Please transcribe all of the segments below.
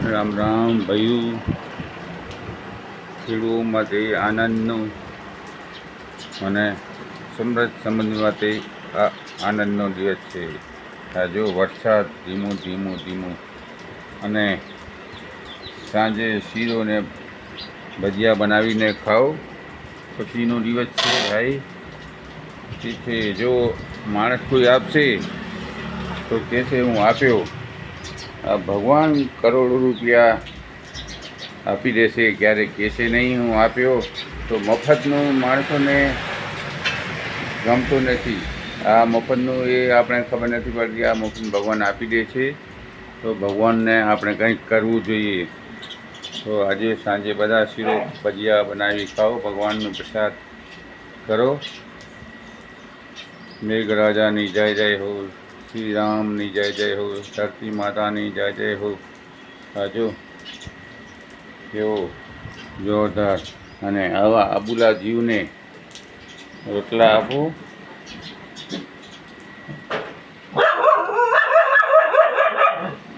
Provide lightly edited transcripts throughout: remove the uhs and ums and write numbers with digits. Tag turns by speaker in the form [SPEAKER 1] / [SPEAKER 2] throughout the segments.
[SPEAKER 1] રામ રામ ભાઈઓ, ખેડૂતો માટે આનંદનો અને સમૃદ્ધ સંબંધ માટે આ આનંદનો દિવસ છે. આ જો વરસાદ ધીમું ધીમું ધીમું અને સાંજે શીરો ને ભજીયા બનાવીને ખાઓ, ખુશીનો દિવસ છે ભાઈ. તેથી જો માણસ કોઈ આપશે તો કહેશે હું આપ્યો. આ ભગવાન કરોડો રૂપિયા આપી દેશે, ક્યારેક કહેશે નહીં હું આપ્યો. તો મફતનું માણસોને ગમતું નથી. આ મફતનું એ આપણે ખબર નથી પડતી. આ મફત ભગવાન આપી દે છે, તો ભગવાનને આપણે કંઈક કરવું જોઈએ. તો આજે સાંજે બધા શીરો ભજીયા બનાવી ખાઓ, ભગવાનનો પ્રસાદ કરો. મેઘરાજાની જય જય હો, શ્રી રામની જય જય હો, ધરતી માતાની જય જય હો. આજો કેવો જોરદાર. અને આવા અબુલા જીવને રોટલા આપો.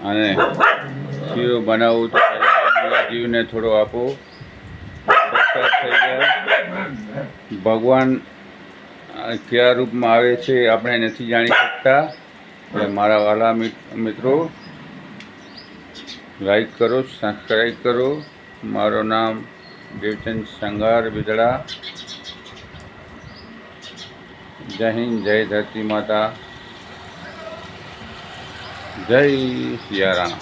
[SPEAKER 1] અને શીરો બનાવવું તો પહેલાં અબુલા જીવને થોડો આપો, પ્રસાદ થઈ જાય. ભગવાન કયા રૂપમાં આવે છે આપણે નથી જાણી શકતા. એટલે મારા વાલા મિત્રો, લાઈક કરો, સબસ્ક્રાઈબ કરો. મારું નામ દેવચંદ સંઘાર બિદડા. જય હિન્દ, જય ધરતી માતા, જય સિયારામ.